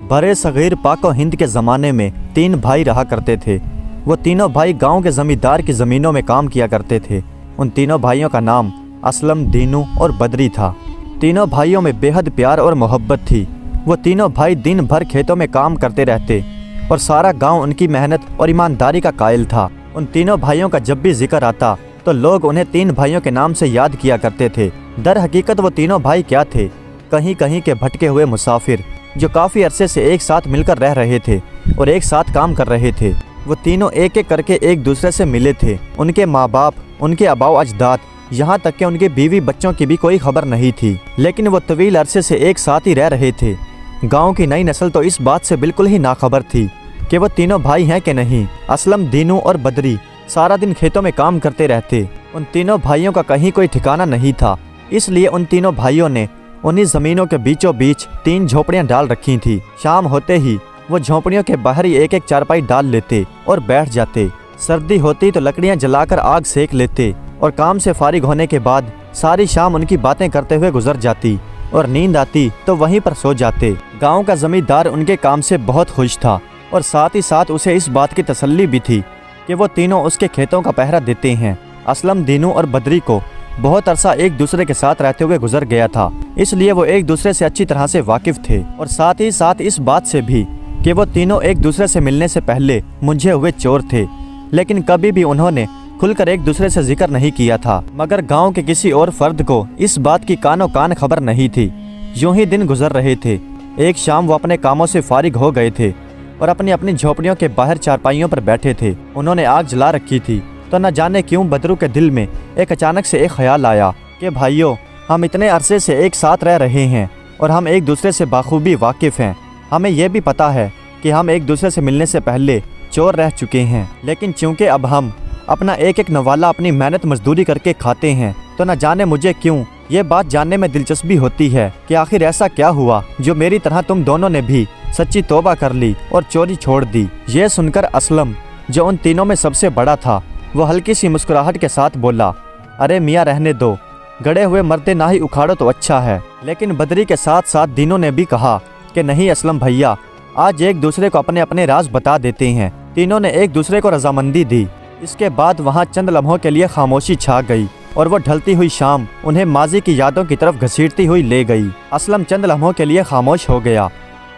बड़े सगीर पाक व हिंद के ज़माने में 3 भाई रहा करते थे। वो तीनों भाई गांव के ज़मींदार की ज़मीनों में काम किया करते थे। उन तीनों भाइयों का नाम असलम, दीनू और बदरी था। तीनों भाइयों में बेहद प्यार और मोहब्बत थी। वो तीनों भाई दिन भर खेतों में काम करते रहते और सारा गांव उनकी मेहनत और ईमानदारी का कायल था। उन तीनों भाइयों का जब भी जिक्र आता तो लोग उन्हें 3 भाइयों के नाम से याद किया करते थे। दर हकीकत वो तीनों भाई क्या थे? कहीं कहीं के भटके हुए मुसाफिर जो काफ़ी अरसे से एक साथ मिलकर रह रहे थे और एक साथ काम कर रहे थे। वो तीनों एक एक करके एक दूसरे से मिले थे। उनके माँ बाप, उनके आबाओ अजदाद, यहाँ तक कि उनके बीवी बच्चों की भी कोई खबर नहीं थी। लेकिन वो तवील अरसे से एक साथ ही रह रहे थे। गांव की नई नस्ल तो इस बात से बिल्कुल ही नाखबर थी कि वो तीनों भाई हैं कि नहीं। असलम, दीनू और बदरी सारा दिन खेतों में काम करते रहते। उन तीनों भाइयों का कहीं कोई ठिकाना नहीं था। इसलिए उन तीनों भाइयों ने उन्हीं ज़मीनों के बीचों बीच 3 झोपड़ियाँ डाल रखी थी। शाम होते ही वो झोपड़ियों के बाहर ही एक एक चारपाई डाल लेते और बैठ जाते। सर्दी होती तो लकड़ियाँ जलाकर आग सेक लेते और काम से फारिग होने के बाद सारी शाम उनकी बातें करते हुए गुजर जाती और नींद आती तो वहीं पर सो जाते। गांव का जमींदार उनके काम से बहुत खुश था और साथ ही साथ उसे इस बात की तसल्ली भी थी कि वो तीनों उसके खेतों का पहरा देते हैं। असलम, दीनू और बदरी को बहुत अरसा एक दूसरे के साथ रहते हुए गुजर गया था, इसलिए वो एक दूसरे से अच्छी तरह से वाकिफ थे और साथ ही साथ इस बात से भी कि वो तीनों एक दूसरे से मिलने से पहले मुंझे हुए चोर थे। लेकिन कभी भी उन्होंने खुलकर एक दूसरे से जिक्र नहीं किया था। मगर गांव के किसी और फर्द को इस बात की कानो कान खबर नहीं थी। यूं ही दिन गुजर रहे थे। एक शाम वो अपने कामों से फारिग हो गए थे और अपनी अपनी झोपड़ियों के बाहर चारपाइयों पर बैठे थे। उन्होंने आग जला रखी थी तो न जाने क्यों बदरू के दिल में एक अचानक से एक ख्याल आया कि भाइयों, हम इतने अरसे से एक साथ रह रहे हैं और हम एक दूसरे से बाखूबी वाकिफ़ हैं। हमें यह भी पता है कि हम एक दूसरे से मिलने से पहले चोर रह चुके हैं। लेकिन चूंकि अब हम अपना एक एक नवाला अपनी मेहनत मजदूरी करके खाते हैं तो न जाने मुझे क्यों ये बात जानने में दिलचस्पी होती है कि आखिर ऐसा क्या हुआ जो मेरी तरह तुम दोनों ने भी सच्ची तौबा कर ली और चोरी छोड़ दी। ये सुनकर असलम, जो उन तीनों में सबसे बड़ा था, वो हल्की सी मुस्कुराहट के साथ बोला, अरे मियाँ रहने दो, गड़े हुए मरते ना ही उखाड़ो तो अच्छा है। लेकिन बदरी के साथ साथ दीनों ने भी कहा कि नहीं असलम भैया, आज एक दूसरे को अपने अपने राज बता देते हैं। तीनों ने एक दूसरे को रजामंदी दी। इसके बाद वहाँ चंद लम्हों के लिए खामोशी छा गई और वो ढलती हुई शाम उन्हें माजी की यादों की तरफ घसीटती हुई ले गई। असलम चंद लम्हों के लिए खामोश हो गया।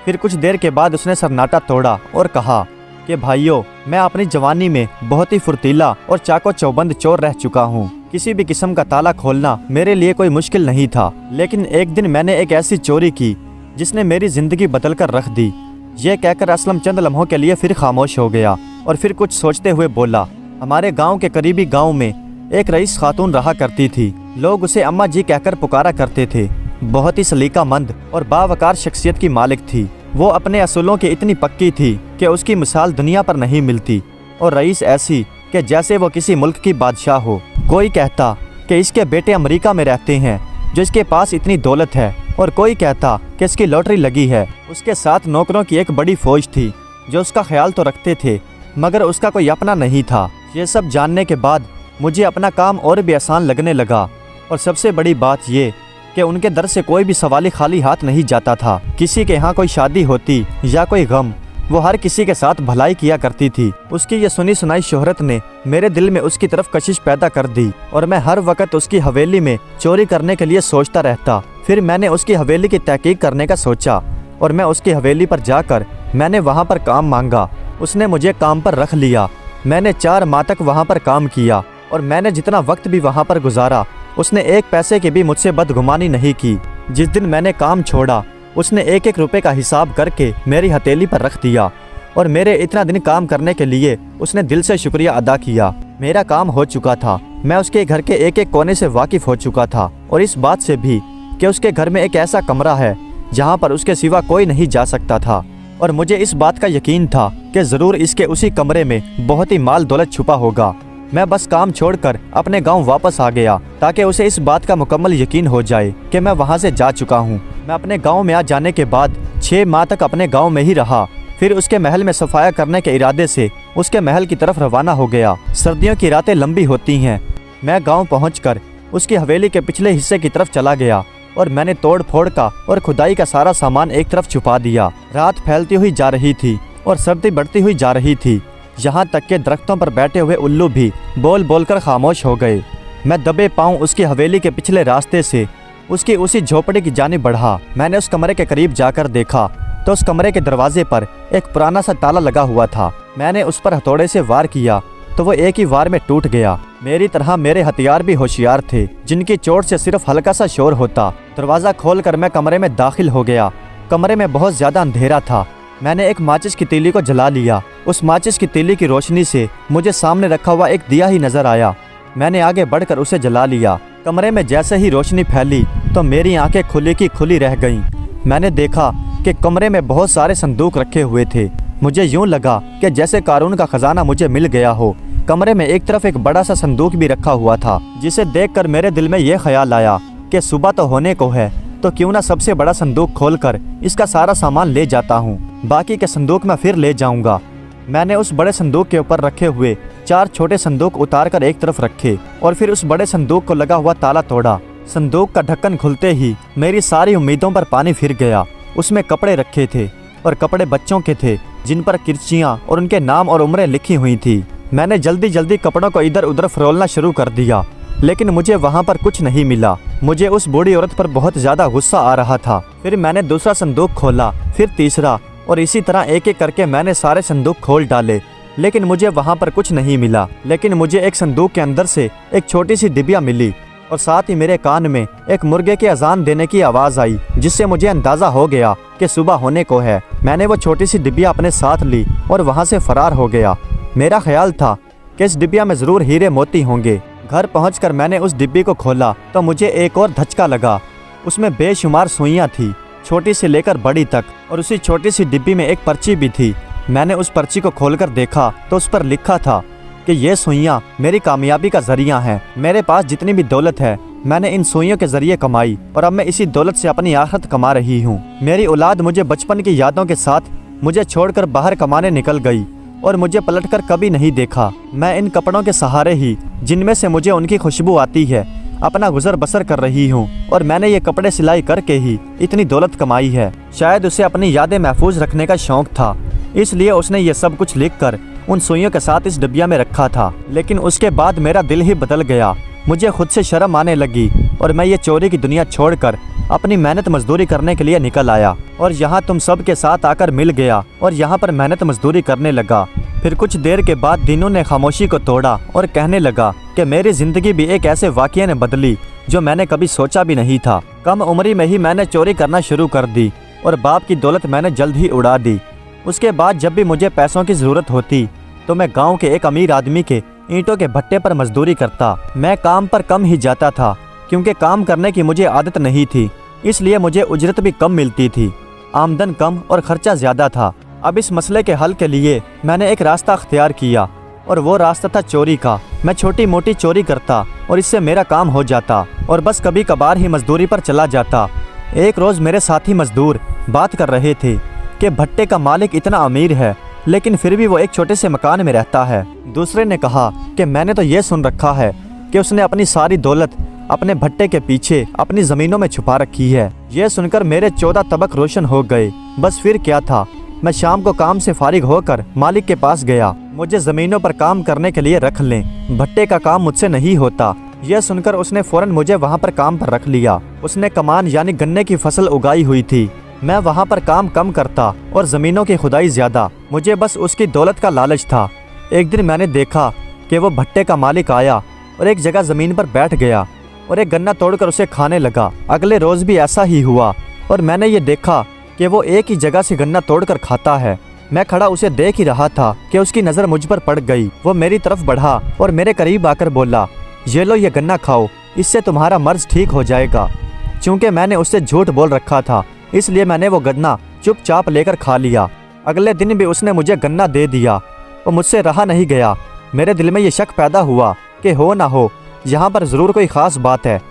फिर कुछ देर के बाद उसने सन्नाटा तोड़ा और कहा कि भाइयों, मैं अपनी जवानी में बहुत ही फुर्तीला और चाको चौबंद चोर रह चुका हूँ। किसी भी किस्म का ताला खोलना मेरे लिए कोई मुश्किल नहीं था। लेकिन एक दिन मैंने एक ऐसी चोरी की जिसने मेरी जिंदगी बदल कर रख दी। ये कहकर असलम चंद लम्हों के लिए फिर खामोश हो गया और फिर कुछ सोचते हुए बोला, हमारे गांव के करीबी गांव में एक रईस खातून रहा करती थी। लोग उसे अम्मा जी कहकर पुकारा करते थे। बहुत ही सलीकामंद और बावकार शख्सियत की मालिक थी। वो अपने असूलों की इतनी पक्की थी कि उसकी मिसाल दुनिया पर नहीं मिलती। और रईस ऐसी कि जैसे वो किसी मुल्क की बादशाह हो। कोई कहता कि इसके बेटे अमेरिका में रहते हैं जो इसके पास इतनी दौलत है, और कोई कहता कि इसकी लॉटरी लगी है। उसके साथ नौकरों की एक बड़ी फौज थी जो उसका ख्याल तो रखते थे मगर उसका कोई अपना नहीं था। ये सब जानने के बाद मुझे अपना काम और भी आसान लगने लगा। और सबसे बड़ी बात ये कि उनके दर से कोई भी सवाली खाली हाथ नहीं जाता था। किसी के यहाँ कोई शादी होती या कोई गम, वो हर किसी के साथ भलाई किया करती थी। उसकी ये सुनी सुनाई शोहरत ने मेरे दिल में उसकी तरफ कशिश पैदा कर दी और मैं हर वक्त उसकी हवेली में चोरी करने के लिए सोचता रहता। फिर मैंने उसकी हवेली की तहकीक करने का सोचा और मैं उसकी हवेली पर जाकर मैंने वहाँ पर काम मांगा। उसने मुझे काम पर रख लिया। मैंने 4 माह तक वहाँ पर काम किया और मैंने जितना वक्त भी वहाँ पर गुजारा उसने एक पैसे की भी मुझसे बदगुमानी नहीं की। जिस दिन मैंने काम छोड़ा उसने एक एक रुपए का हिसाब करके मेरी हथेली पर रख दिया और मेरे इतना दिन काम करने के लिए उसने दिल से शुक्रिया अदा किया। मेरा काम हो चुका था। मैं उसके घर के एक एक कोने से वाकिफ हो चुका था और इस बात से भी कि उसके घर में एक ऐसा कमरा है जहाँ पर उसके सिवा कोई नहीं जा सकता था। और मुझे इस बात का यकीन था कि ज़रूर इसके उसी कमरे में बहुत ही माल दौलत छुपा होगा। मैं बस काम छोड़कर अपने गांव वापस आ गया ताकि उसे इस बात का मुकम्मल यकीन हो जाए कि मैं वहां से जा चुका हूं। मैं अपने गांव में आ जाने के बाद 6 माह तक अपने गांव में ही रहा। फिर उसके महल में सफाया करने के इरादे से उसके महल की तरफ रवाना हो गया। सर्दियों की रातें लंबी होती हैं। मैं गाँव पहुँच कर उसकी हवेली के पिछले हिस्से की तरफ चला गया और मैंने तोड़ फोड़ का और खुदाई का सारा सामान एक तरफ छुपा दिया। रात फैलती हुई जा रही थी और सर्दी बढ़ती हुई जा रही थी। यहाँ तक के दरख्तों पर बैठे हुए उल्लू भी बोल बोल कर खामोश हो गए। मैं दबे पाँव उसकी हवेली के पिछले रास्ते से उसकी उसी झोपड़ी की जानिब बढ़ा। मैंने उस कमरे के करीब जाकर देखा तो उस कमरे के दरवाजे पर एक पुराना सा ताला लगा हुआ था। मैंने उस पर हथौड़े से वार किया तो वो एक ही वार में टूट गया। मेरी तरह मेरे हथियार भी होशियार थे, जिनकी चोट से सिर्फ हल्का सा शोर होता। दरवाज़ा खोलकर मैं कमरे में दाखिल हो गया। कमरे में बहुत ज़्यादा अंधेरा था। मैंने एक माचिस की तीली को जला लिया। उस माचिस की तीली की रोशनी से मुझे सामने रखा हुआ एक दिया ही नजर आया। मैंने आगे बढ़कर उसे जला लिया। कमरे में जैसे ही रोशनी फैली तो मेरी आंखें खुली की खुली रह गईं। मैंने देखा कि कमरे में बहुत सारे संदूक रखे हुए थे। मुझे यूं लगा कि जैसे कारून का खजाना मुझे मिल गया हो। कमरे में एक तरफ एक बड़ा सा संदूक भी रखा हुआ था, जिसे देखकर मेरे दिल में यह ख्याल आया कि सुबह तो होने को है, तो क्यों ना सबसे बड़ा संदूक खोलकर इसका सारा सामान ले जाता हूँ। बाकी के संदूक मैं फिर ले जाऊंगा। मैंने उस बड़े संदूक के ऊपर रखे हुए 4 छोटे संदूक उतार कर एक तरफ रखे और फिर उस बड़े संदूक को लगा हुआ ताला तोड़ा। संदूक का ढक्कन खुलते ही मेरी सारी उम्मीदों पर पानी फिर गया। उसमें कपड़े रखे थे और कपड़े बच्चों के थे, जिन पर किरचियाँ और उनके नाम और उम्रें लिखी हुई थी। मैंने जल्दी जल्दी कपड़ों को इधर उधर फरोलना शुरू कर दिया, लेकिन मुझे वहाँ पर कुछ नहीं मिला। मुझे उस बूढ़ी औरत पर बहुत ज़्यादा गुस्सा आ रहा था। फिर मैंने दूसरा संदूक खोला, फिर तीसरा, और इसी तरह एक एक करके मैंने सारे संदूक खोल डाले, लेकिन मुझे वहाँ पर कुछ नहीं मिला। लेकिन मुझे एक संदूक के अंदर से एक छोटी सी डिबिया मिली और साथ ही मेरे कान में एक मुर्गे के अजान देने की आवाज़ आई, जिससे मुझे अंदाज़ा हो गया कि सुबह होने को है। मैंने वो छोटी सी डिबिया अपने साथ ली और वहाँ से फरार हो गया। मेरा ख्याल था कि इस डिबिया में ज़रूर हीरे मोती होंगे। घर पहुंचकर मैंने उस डिब्बी को खोला तो मुझे एक और धचका लगा। उसमें बेशुमार सुइयाँ थी, छोटी से लेकर बड़ी तक, और उसी छोटी सी डिब्बी में एक पर्ची भी थी। मैंने उस पर्ची को खोलकर देखा तो उस पर लिखा था कि ये सुइयाँ मेरी कामयाबी का जरिया हैं। मेरे पास जितनी भी दौलत है मैंने इन सुइयों के जरिए कमाई और अब मैं इसी दौलत से अपनी आखिरत कमा रही हूँ। मेरी औलाद मुझे बचपन की यादों के साथ मुझे छोड़कर बाहर कमाने निकल गई और मुझे पलटकर कभी नहीं देखा। मैं इन कपड़ों के सहारे ही, जिनमें से मुझे उनकी खुशबू आती है, अपना गुजर बसर कर रही हूँ और मैंने ये कपड़े सिलाई करके ही इतनी दौलत कमाई है। शायद उसे अपनी यादें महफूज रखने का शौक था, इसलिए उसने ये सब कुछ लिखकर उन सुइयों के साथ इस डिबिया में रखा था। लेकिन उसके बाद मेरा दिल ही बदल गया। मुझे खुद से शर्म आने लगी और मैं ये चोरी की दुनिया छोड़कर अपनी मेहनत मजदूरी करने के लिए निकल आया और यहाँ तुम सब के साथ आकर मिल गया और यहाँ पर मेहनत मजदूरी करने लगा। फिर कुछ देर के बाद दीनू ने खामोशी को तोड़ा और कहने लगा कि मेरी ज़िंदगी भी एक ऐसे वाक़ये ने बदली जो मैंने कभी सोचा भी नहीं था। कम उम्री में ही मैंने चोरी करना शुरू कर दी और बाप की दौलत मैंने जल्द ही उड़ा दी। उसके बाद जब भी मुझे पैसों की ज़रूरत होती तो मैं गाँव के एक अमीर आदमी के ईंटों के भट्टे पर मजदूरी करता। मैं काम पर कम ही जाता था क्योंकि काम करने की मुझे आदत नहीं थी, इसलिए मुझे उजरत भी कम मिलती थी। आमदन कम और खर्चा ज़्यादा था। अब इस मसले के हल के लिए मैंने एक रास्ता अख्तियार किया और वो रास्ता था चोरी का। मैं छोटी मोटी चोरी करता और इससे मेरा काम हो जाता और बस कभी कभार ही मजदूरी पर चला जाता। एक रोज़ मेरे साथी मजदूर बात कर रहे थे कि भट्टे का मालिक इतना अमीर है लेकिन फिर भी वो एक छोटे से मकान में रहता है। दूसरे ने कहा कि मैंने तो ये सुन रखा है कि उसने अपनी सारी दौलत अपने भट्टे के पीछे अपनी ज़मीनों में छुपा रखी है। यह सुनकर मेरे 14 तबक रोशन हो गए। बस फिर क्या था, मैं शाम को काम से फारिग होकर मालिक के पास गया। मुझे ज़मीनों पर काम करने के लिए रख लें, भट्टे का काम मुझसे नहीं होता। यह सुनकर उसने फ़ौरन मुझे वहाँ पर काम पर रख लिया। उसने कमान यानी गन्ने की फसल उगाई हुई थी। मैं वहाँ पर काम कम करता और ज़मीनों की खुदाई ज़्यादा। मुझे बस उसकी दौलत का लालच था। एक दिन मैंने देखा कि वो भट्टे का मालिक आया और एक जगह ज़मीन पर बैठ गया और एक गन्ना तोड़कर उसे खाने लगा। अगले रोज़ भी ऐसा ही हुआ और मैंने ये देखा कि वो एक ही जगह से गन्ना तोड़कर खाता है। मैं खड़ा उसे देख ही रहा था कि उसकी नज़र मुझ पर पड़ गई। वो मेरी तरफ बढ़ा और मेरे करीब आकर बोला, ये लो ये गन्ना खाओ, इससे तुम्हारा मर्ज ठीक हो जाएगा। चूँकि मैंने उससे झूठ बोल रखा था इसलिए मैंने वो गन्ना चुपचाप लेकर खा लिया। अगले दिन भी उसने मुझे गन्ना दे दिया और मुझसे रहा नहीं गया। मेरे दिल में ये शक पैदा हुआ कि हो ना हो यहाँ पर ज़रूर कोई ख़ास बात है।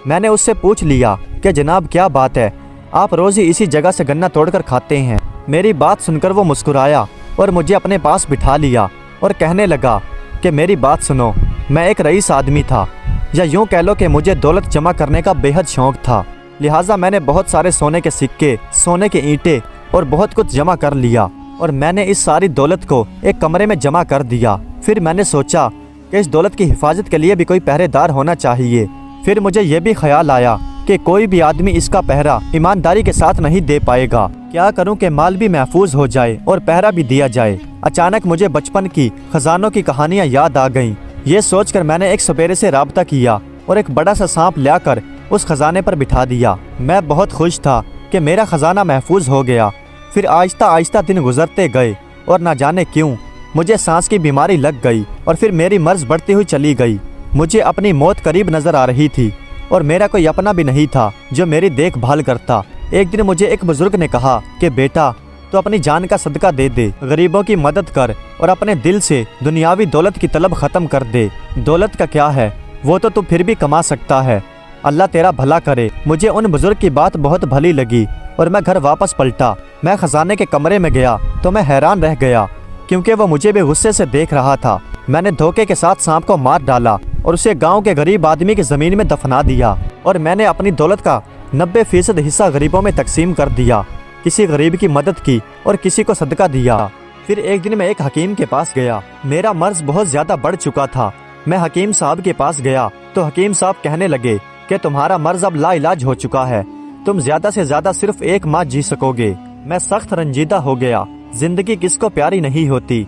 मैंने उससे पूछ लिया कि जनाब क्या बात है, आप रोज़ ही इसी जगह से गन्ना तोड़कर खाते हैं। मेरी बात सुनकर वो मुस्कुराया और मुझे अपने पास बिठा लिया और कहने लगा कि मेरी बात सुनो, मैं एक रईस आदमी था, या यूँ कह लो कि मुझे दौलत जमा करने का बेहद शौक़ था। لہٰذا میں نے بہت سارے سونے کے سکے، سونے کے اینٹیں اور بہت کچھ جمع کر لیا اور میں نے اس ساری دولت کو ایک کمرے میں جمع کر دیا۔ پھر میں نے سوچا کہ اس دولت کی حفاظت کے لیے بھی کوئی پہرے دار ہونا چاہیے۔ پھر مجھے یہ بھی خیال آیا کہ کوئی بھی آدمی اس کا پہرا ایمانداری کے ساتھ نہیں دے پائے گا، کیا کروں کہ مال بھی محفوظ ہو جائے اور پہرا بھی دیا جائے۔ اچانک مجھے بچپن کی خزانوں کی کہانیاں یاد آ گئیں۔ یہ سوچ کر میں نے ایک سپیرے سے رابطہ کیا اور ایک بڑا سا سانپ لا کر اس خزانے پر بٹھا دیا۔ میں بہت خوش تھا کہ میرا خزانہ محفوظ ہو گیا۔ پھر آہستہ آہستہ دن گزرتے گئے اور نہ جانے کیوں مجھے سانس کی بیماری لگ گئی اور پھر میری مرض بڑھتی ہوئی چلی گئی۔ مجھے اپنی موت قریب نظر آ رہی تھی اور میرا کوئی اپنا بھی نہیں تھا جو میری دیکھ بھال کرتا۔ ایک دن مجھے ایک بزرگ نے کہا کہ بیٹا تو اپنی جان کا صدقہ دے دے، غریبوں کی مدد کر اور اپنے دل سے دنیاوی دولت کی طلب ختم کر دے۔ دولت کا کیا ہے، وہ تو پھر بھی کما سکتا ہے، اللہ تیرا بھلا کرے۔ مجھے ان بزرگ کی بات بہت بھلی لگی اور میں گھر واپس پلٹا۔ میں خزانے کے کمرے میں گیا تو میں حیران رہ گیا کیونکہ وہ مجھے بھی غصے سے دیکھ رہا تھا۔ میں نے دھوکے کے ساتھ سانپ کو مار ڈالا اور اسے گاؤں کے غریب آدمی کی زمین میں دفنا دیا اور میں نے اپنی دولت کا 90% حصہ غریبوں میں تقسیم کر دیا۔ کسی غریب کی مدد کی اور کسی کو صدقہ دیا۔ پھر ایک دن میں ایک حکیم کے پاس گیا۔ میرا مرض بہت زیادہ بڑھ چکا تھا۔ میں حکیم صاحب کے پاس گیا تو حکیم صاحب کہنے لگے کہ تمہارا مرض اب لا علاج ہو چکا ہے، تم زیادہ سے زیادہ صرف 1 ماہ جی سکو گے۔ میں سخت رنجیدہ ہو گیا۔ زندگی کس کو پیاری نہیں ہوتی۔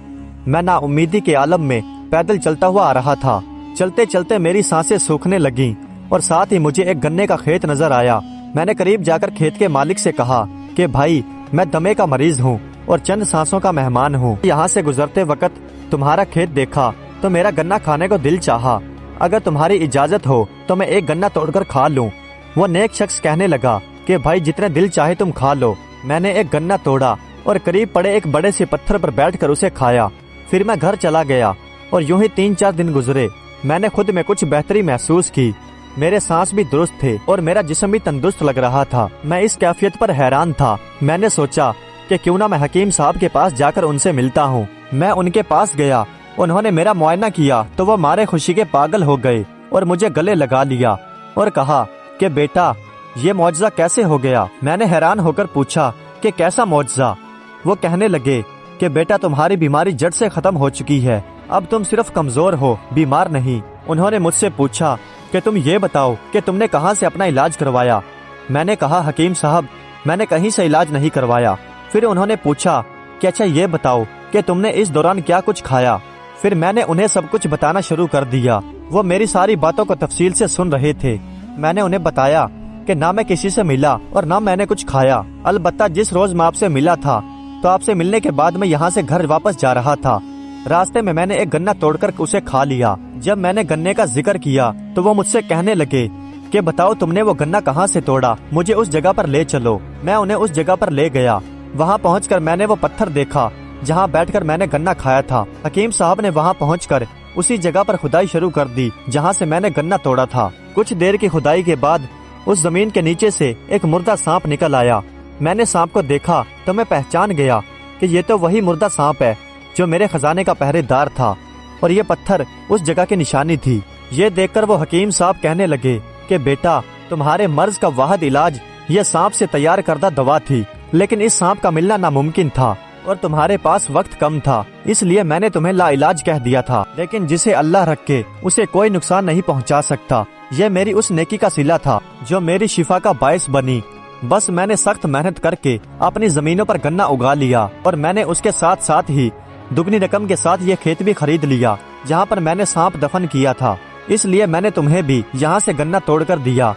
میں نا امیدی کے عالم میں پیدل چلتا ہوا آ رہا تھا۔ چلتے چلتے میری سانسیں سوکھنے لگیں اور ساتھ ہی مجھے ایک گنے کا کھیت نظر آیا۔ میں نے قریب جا کر کھیت کے مالک سے کہا کہ بھائی میں دمے کا مریض ہوں اور چند سانسوں کا مہمان ہوں۔ یہاں سے گزرتے وقت تمہارا کھیت دیکھا تو میرا گنا کھانے کو دل چاہا، اگر تمہاری اجازت ہو تو میں ایک گنا توڑ کر کھا لوں۔ وہ نیک شخص کہنے لگا کہ بھائی جتنے دل چاہے تم کھا لو۔ میں نے ایک گنا توڑا اور قریب پڑے ایک بڑے سے پتھر پر بیٹھ کر اسے کھایا۔ پھر میں گھر چلا گیا اور یوں ہی 3-4 دن گزرے۔ میں نے خود میں کچھ بہتری محسوس کی، میرے سانس بھی درست تھے اور میرا جسم بھی تندرست لگ رہا تھا۔ میں اس کیفیت پر حیران تھا۔ میں نے سوچا کہ کیوں نہ میں حکیم صاحب کے پاس جا کر ان سے ملتا ہوں۔ میں ان کے پاس گیا، انہوں نے میرا معائنہ کیا تو وہ مارے خوشی کے پاگل ہو گئے اور مجھے گلے لگا لیا اور کہا کہ بیٹا یہ معجزہ کیسے ہو گیا؟ میں نے حیران ہو کر پوچھا کہ کیسا معجزہ؟ وہ کہنے لگے کہ بیٹا تمہاری بیماری جڑ سے ختم ہو چکی ہے، اب تم صرف کمزور ہو، بیمار نہیں۔ انہوں نے مجھ سے پوچھا کہ تم یہ بتاؤ کہ تم نے کہاں سے اپنا علاج کروایا؟ میں نے کہا حکیم صاحب میں نے کہیں سے علاج نہیں کروایا۔ پھر انہوں نے پوچھا کہ اچھا یہ بتاؤ کہ تم نے اس دوران کیا کچھ کھایا؟ پھر میں نے انہیں سب کچھ بتانا شروع کر دیا۔ وہ میری ساری باتوں کو تفصیل سے سن رہے تھے۔ میں نے انہیں بتایا کہ نہ میں کسی سے ملا اور نہ میں نے کچھ کھایا، البتہ جس روز میں آپ سے ملا تھا تو آپ سے ملنے کے بعد میں یہاں سے گھر واپس جا رہا تھا، راستے میں نے ایک گنا توڑ کر اسے کھا لیا۔ جب میں نے گنے کا ذکر کیا تو وہ مجھ سے کہنے لگے کہ بتاؤ تم نے وہ گنا کہاں سے توڑا، مجھے اس جگہ پر لے چلو۔ میں انہیں اس جگہ پر لے گیا۔ وہاں پہنچ کر میں نے وہ پتھر دیکھا جہاں بیٹھ کر میں نے گنا کھایا تھا۔ حکیم صاحب نے وہاں پہنچ کر اسی جگہ پر کھدائی شروع کر دی جہاں سے میں نے گنا توڑا تھا۔ کچھ دیر کی کھدائی کے بعد اس زمین کے نیچے سے ایک مردہ سانپ نکل آیا۔ میں نے سانپ کو دیکھا تو میں پہچان گیا کہ یہ تو وہی مردہ سانپ ہے جو میرے خزانے کا پہرے دار تھا اور یہ پتھر اس جگہ کی نشانی تھی۔ یہ دیکھ کر وہ حکیم صاحب کہنے لگے کہ بیٹا تمہارے مرض کا واحد علاج یہ سانپ سے تیار کردہ دوا تھی، لیکن اس سانپ کا ملنا ناممکن تھا اور تمہارے پاس وقت کم تھا، اس لیے میں نے تمہیں لا علاج کہہ دیا تھا، لیکن جسے اللہ رکھے اسے کوئی نقصان نہیں پہنچا سکتا۔ یہ میری اس نیکی کا صلہ تھا جو میری شفا کا باعث بنی۔ بس میں نے سخت محنت کر کے اپنی زمینوں پر گنا اگا لیا اور میں نے اس کے ساتھ ساتھ ہی دگنی رقم کے ساتھ یہ کھیت بھی خرید لیا جہاں پر میں نے سانپ دفن کیا تھا، اس لیے میں نے تمہیں بھی یہاں سے گنا توڑ کر دیا۔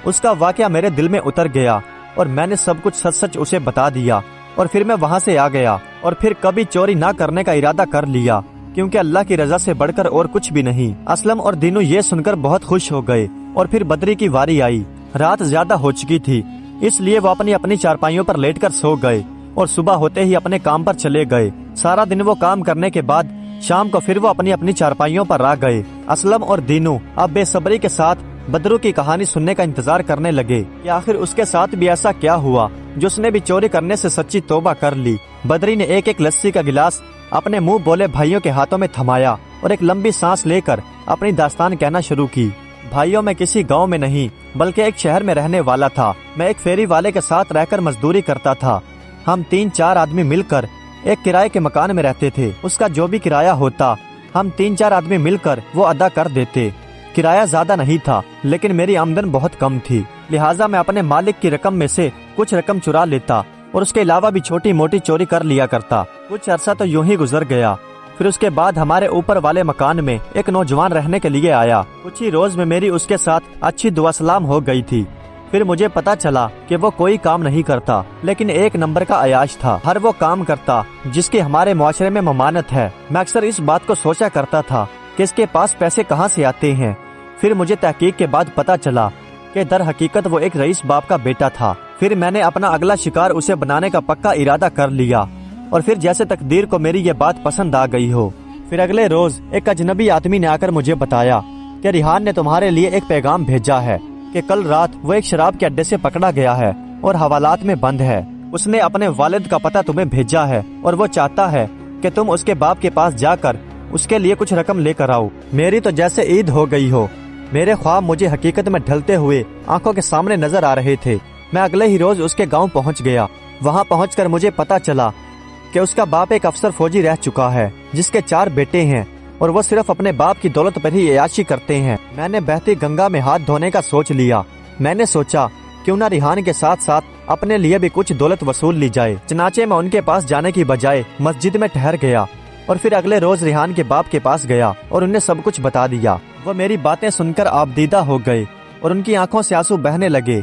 اس کا واقعہ میرے دل میں اتر گیا اور میں نے سب کچھ سچ سچ اسے بتا دیا اور پھر میں وہاں سے آ گیا اور پھر کبھی چوری نہ کرنے کا ارادہ کر لیا، کیونکہ اللہ کی رضا سے بڑھ کر اور کچھ بھی نہیں۔ اسلم اور دینو یہ سن کر بہت خوش ہو گئے اور پھر بدری کی واری آئی۔ رات زیادہ ہو چکی تھی، اس لیے وہ اپنی چارپائیوں پر لیٹ کر سو گئے اور صبح ہوتے ہی اپنے کام پر چلے گئے۔ سارا دن وہ کام کرنے کے بعد شام کو پھر وہ اپنی چارپائیوں پر آ گئے۔ اسلم اور دینو اب بے صبری کے ساتھ بدرو کی کہانی سننے کا انتظار کرنے لگے کہ آخر اس کے ساتھ بھی ایسا کیا ہوا جس نے بھی چوری کرنے سے سچی توبہ کر لی۔ بدری نے ایک ایک لسی کا گلاس اپنے منہ بولے بھائیوں کے ہاتھوں میں تھمایا اور ایک لمبی سانس لے کر اپنی داستان کہنا شروع کی۔ بھائیوں میں کسی گاؤں میں نہیں बल्कि एक शहर में रहने वाला था। मैं एक फेरी वाले के साथ रहकर मजदूरी करता था। हम 3-4 आदमी मिलकर एक किराए के मकान में रहते थे। उसका जो भी किराया होता हम 3-4 आदमी मिलकर वो अदा कर देते। किराया ज्यादा नहीं था, लेकिन मेरी आमदन बहुत कम थी, लिहाजा मैं अपने मालिक की रकम में से कुछ रकम चुरा लेता और उसके अलावा भी छोटी मोटी चोरी कर लिया करता। कुछ अरसा तो यूं ही गुजर गया। फिर उसके बाद हमारे ऊपर वाले मकान में एक नौजवान रहने के लिए आया। कुछ ही रोज में मेरी उसके साथ अच्छी दुआ सलाम हो गई थी। फिर मुझे पता चला कि वो कोई काम नहीं करता, लेकिन एक नंबर का अयाश था। हर वो काम करता जिसकी हमारे मुआशरे में ममानत है। मैं अक्सर इस बात को सोचा करता था कि इसके पास पैसे कहाँ से आते हैं। फिर मुझे तहकीक के बाद पता चला कि दर हकीकत वो एक रईस बाप का बेटा था। फिर मैंने अपना अगला शिकार उसे बनाने का पक्का इरादा कर लिया और फिर जैसे तकदीर को मेरी ये बात पसंद आ गई हो। फिर अगले रोज एक अजनबी आदमी ने आकर मुझे बताया कि रिहान ने तुम्हारे लिए एक पैगाम भेजा है कि कल रात वो एक शराब के अड्डे से पकड़ा गया है और हवालात में बंद है। उसने अपने वालिद का पता तुम्हें भेजा है और वो चाहता है कि तुम उसके बाप के पास जाकर उसके लिए कुछ रकम लेकर आओ। मेरी तो जैसे ईद हो गई हो। मेरे ख्वाब मुझे हकीकत में ढलते हुए आंखों के सामने नजर आ रहे थे। मैं अगले ही रोज उसके गांव पहुंच गया। वहां पहुंचकर मुझे पता चला कि उसका बाप एक अफसर फौजी रह चुका है, जिसके 4 बेटे हैं और वो सिर्फ अपने बाप की दौलत पर ही अयाशी करते हैं। मैंने बहती गंगा में हाथ धोने का सोच लिया। मैंने सोचा क्यों ना रिहान के साथ साथ अपने लिए भी कुछ दौलत वसूल ली जाए। चनाचे मैं उनके पास जाने की बजाय मस्जिद में ठहर गया और फिर अगले रोज रिहान के बाप के पास गया और उन्हें सब कुछ बता दिया। वो मेरी बातें सुनकर आबदीदा हो गए और उनकी आंखों से आंसू बहने लगे।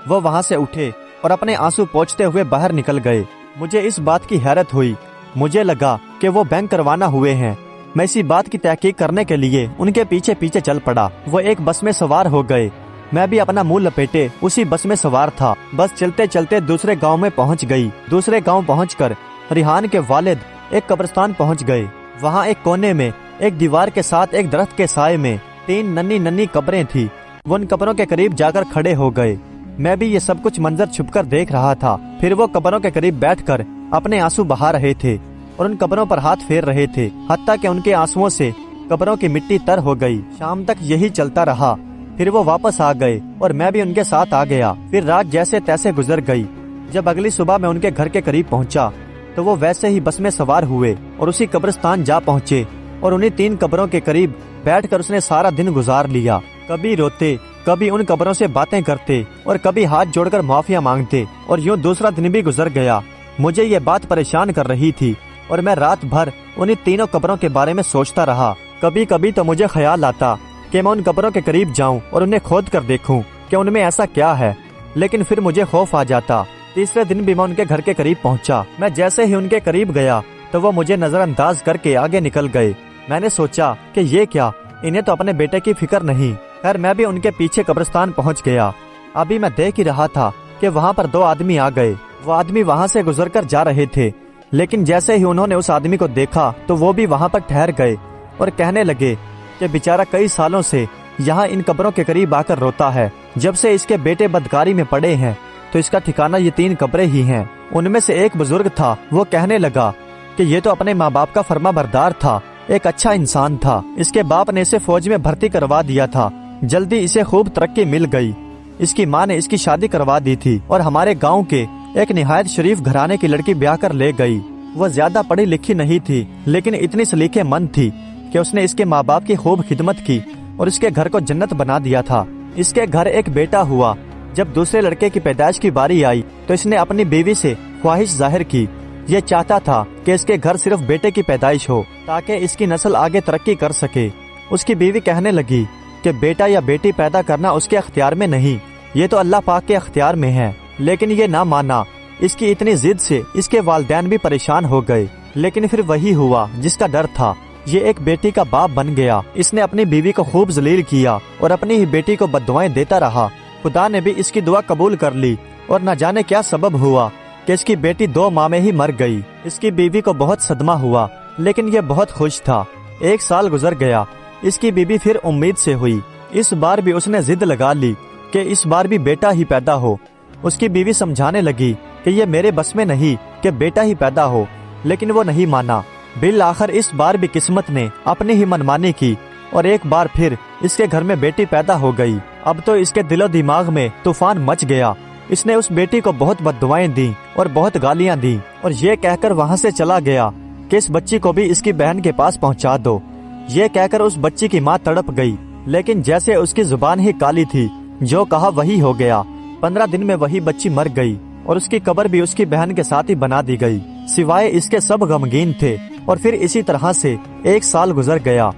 वो वहाँ से उठे और अपने आंसू पोंछते हुए बाहर निकल गए। मुझे इस बात की हैरत हुई। मुझे लगा कि वो बैंक करवाना हुए हैं। मैं इसी बात की तहकीक करने के लिए उनके पीछे पीछे चल पड़ा। वो एक बस में सवार हो गए। मैं भी अपना मुंह लपेटे उसी बस में सवार था। बस चलते चलते दूसरे गांव में पहुंच गई। दूसरे गांव पहुंचकर रिहान के वालिद एक कब्रिस्तान पहुंच गए। वहां एक कोने में एक दीवार के साथ एक दरख्त के साए में 3 नन्ही नन्ही कब्रें थी। वो उन कब्रों के करीब जाकर खड़े हो गए। मैं भी ये सब कुछ मंजर छुपकर देख रहा था। फिर वो कब्रों के करीब बैठकर अपने आंसू बहा रहे थे और उन कब्रों पर हाथ फेर रहे थे, हत्ता कि उनके आंसुओं से कब्रों की मिट्टी तर हो गई। शाम तक यही चलता रहा। फिर वो वापस आ गए और मैं भी उनके साथ आ गया। फिर रात जैसे तैसे गुजर गई। जब अगली सुबह मैं उनके घर के करीब पहुंचा तो वो वैसे ही बस में सवार हुए और उसी कब्रिस्तान जा पहुंचे और उन्हीं 3 कब्रों के करीब बैठकर उसने सारा दिन गुजार लिया। कभी रोते, कभी उन कब्रों से बातें करते और कभी हाथ जोड़कर माफिया मांगते और यूं दूसरा दिन भी गुजर गया। मुझे ये बात परेशान कर रही थी और मैं रात भर उन्हीं तीनों कब्रों के बारे में सोचता रहा। कभी कभी तो मुझे ख्याल आता कि मैं उन कब्रों के करीब जाऊं और उन्हें खोद कर देखूं कि उनमें ऐसा क्या है, लेकिन फिर मुझे खौफ आ जाता। तीसरे दिन भी मैं उनके घर के करीब पहुंचा। मैं जैसे ही उनके करीब गया तो वो मुझे नजरअंदाज करके आगे निकल गए। मैंने सोचा कि ये क्या, इन्हें तो अपने बेटे की फिक्र नहीं। खैर मैं भी उनके पीछे कब्रिस्तान पहुंच गया। अभी मैं देख ही रहा था कि वहाँ पर 2 आदमी आ गए। वो आदमी वहाँ से गुजरकर जा रहे थे, लेकिन जैसे ही उन्होंने उस आदमी को देखा तो वो भी वहाँ पर ठहर गए और कहने लगे कि बेचारा कई सालों से यहाँ इन कब्रों के करीब आकर रोता है। जब से इसके बेटे बदकारी में पड़े हैं तो इसका ठिकाना ये 3 कब्रें ही हैं। उनमें से एक बुजुर्ग था। वो कहने लगा कि ये तो अपने माँ बाप का फर्मा बरदार था, एक अच्छा इंसान था। इसके बाप ने इसे फौज में भर्ती करवा दिया था। जल्दी इसे खूब तरक्की मिल गई। इसकी माँ ने इसकी शादी करवा दी थी और हमारे गांव के एक निहायत शरीफ घराने की लड़की ब्याह कर ले गई। वो ज्यादा पढ़ी लिखी नहीं थी, लेकिन इतनी सलीकेमंद थी कि उसने इसके माँ बाप की खूब खिदमत की और इसके घर को जन्नत बना दिया था। इसके घर एक बेटा हुआ। जब दूसरे लड़के की पैदाइश की बारी आई तो इसने अपनी बीवी से ख्वाहिश जाहिर की। ये चाहता था कि इसके घर सिर्फ बेटे की पैदाइश हो ताकि इसकी नस्ल आगे तरक्की कर सके। उसकी बीवी कहने लगी कि बेटा या बेटी पैदा करना उसके अख्तियार में नहीं, ये तो अल्लाह पाक के अख्तियार में है। लेकिन ये ना माना। इसकी इतनी जिद से इसके वालिदैन भी परेशान हो गए। लेकिन फिर वही हुआ जिसका डर था। ये एक बेटी का बाप बन गया। इसने अपनी बीवी को खूब जलील किया और अपनी ही बेटी को बद्दुआएं देता रहा। खुदा ने भी इसकी दुआ कबूल कर ली और न जाने क्या सबब हुआ कि इसकी बेटी 2 माह में ही मर गई। इसकी बीवी को बहुत सदमा हुआ, लेकिन ये बहुत खुश था। 1 साल गुजर गया। इसकी बीवी फिर उम्मीद से हुई। इस बार भी उसने जिद लगा ली कि इस बार भी बेटा ही पैदा हो। उसकी बीवी समझाने लगी कि ये मेरे बस में नहीं कि बेटा ही पैदा हो, लेकिन वो नहीं माना। बिल आखिर इस बार भी किस्मत ने अपनी ही मनमानी की और एक बार फिर इसके घर में बेटी पैदा हो गई। अब तो इसके दिलो दिमाग में तूफान मच गया। इसने उस बेटी को बहुत बद्दुआएं दी और बहुत गालियां दी और ये कहकर वहाँ से चला गया कि इस बच्ची को भी इसकी बहन के पास पहुँचा दो। ये कहकर उस बच्ची की माँ तड़प गई, लेकिन जैसे उसकी जुबान ही काली थी, जो कहा वही हो गया। 15 दिन में वही बच्ची मर गई और उसकी कब्र भी उसकी बहन के साथ ही बना दी गई। सिवाय इसके सब गमगीन थे। और फिर इसी तरह से 1 साल गुजर गया।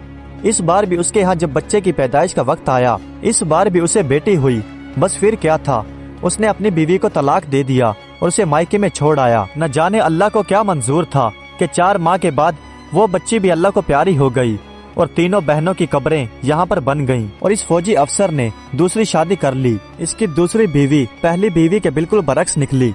इस बार भी उसके यहाँ जब बच्चे की पैदाइश का वक्त आया, इस बार भी उसे बेटी हुई। बस फिर क्या था, उसने अपनी बीवी को तलाक दे दिया और उसे मायके में छोड़ आया। न जाने अल्लाह को क्या मंजूर था कि 4 माह के बाद वो बच्ची भी अल्लाह को प्यारी हो गई और तीनों बहनों की कब्रें यहाँ पर बन गईं। और इस फौजी अफसर ने दूसरी शादी कर ली। इसकी दूसरी बीवी पहली बीवी के बिल्कुल बरक्स निकली।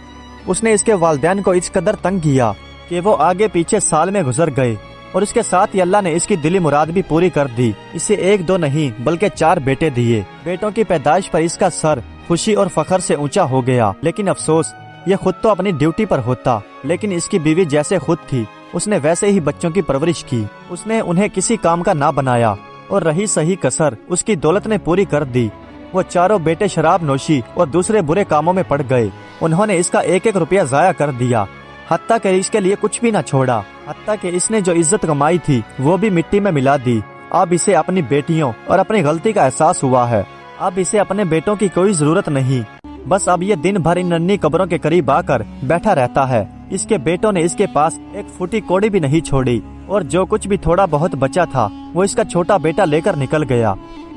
उसने इसके वालिदैन को इस कदर तंग किया कि वो आगे पीछे साल में गुजर गए और इसके साथ ही अल्लाह ने इसकी दिली मुराद भी पूरी कर दी। इसे 1-2 नहीं बल्कि 4 बेटे दिए। बेटों की पैदाइश पर इसका सर खुशी और फखर से ऊंचा हो गया। लेकिन अफसोस, ये खुद तो अपनी ड्यूटी पर होता, लेकिन इसकी बीवी जैसे खुद थी उसने वैसे ही बच्चों की परवरिश की। उसने उन्हें किसी काम का ना बनाया और रही सही कसर उसकी दौलत ने पूरी कर दी। वो चारों बेटे शराब नोशी और दूसरे बुरे कामों में पड़ गए। उन्होंने इसका 1-1 रुपया जाया कर दिया, हत्ता कि इसके लिए कुछ भी न छोड़ा। हत्ता कि इसने जो इज्जत कमाई थी वो भी मिट्टी में मिला दी। अब इसे अपनी बेटियों और अपनी गलती का एहसास हुआ है। अब इसे अपने बेटों की कोई जरूरत नहीं। बस अब ये दिन भर इन नन्ही कब्रों के करीब आकर बैठा रहता है। इसके बेटों ने इसके पास एक फूटी कौड़ी भी नहीं छोड़ी और जो कुछ भी थोड़ा बहुत बचा था वो इसका छोटा बेटा लेकर निकल गया।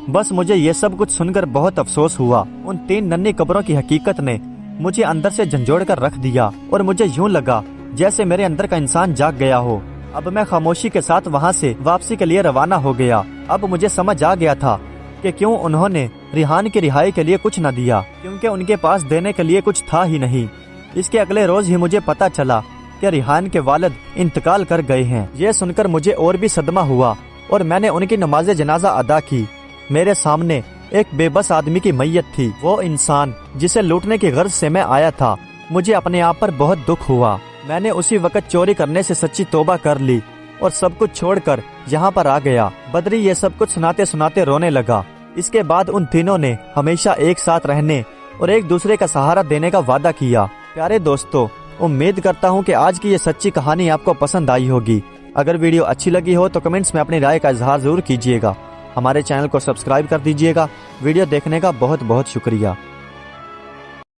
बस मुझे ये सब कुछ सुनकर बहुत अफसोस हुआ। उन 3 नन्ही कब्रों की हकीकत ने मुझे अंदर से झंझोड़ कर रख दिया और मुझे यूं लगा जैसे मेरे अंदर का इंसान जाग गया हो। अब मैं खामोशी के साथ वहाँ से वापसी के लिए रवाना हो गया। अब मुझे समझ आ गया था कि क्यों उन्होंने रिहान की रिहाई के लिए कुछ न दिया, क्योंकि उनके पास देने के लिए कुछ था ही नहीं। इसके अगले रोज ही मुझे पता चला कि रिहान के वालिद इंतकाल कर गए हैं। ये सुनकर मुझे और भी सदमा हुआ और मैंने उनकी नमाज जनाजा अदा की। मेरे सामने एक बेबस आदमी की मैयत थी। वो इंसान जिसे लूटने की गर्ज से मैं आया था। मुझे अपने आप पर बहुत दुख हुआ। मैंने उसी वक्त चोरी करने से सच्ची तौबा कर ली और सब कुछ छोड़कर यहाँ पर आ गया। बदरी ये सब कुछ सुनाते सुनाते रोने लगा। इसके बाद उन तीनों ने हमेशा एक साथ रहने और एक दूसरे का सहारा देने का वादा किया। प्यारे दोस्तों, उम्मीद करता हूँ कि आज की ये सच्ची कहानी आपको पसंद आई होगी। अगर वीडियो अच्छी लगी हो तो कमेंट्स में अपनी राय का इजहार जरूर कीजिएगा। हमारे चैनल को सब्सक्राइब कर दीजिएगा। वीडियो देखने का बहुत बहुत शुक्रिया।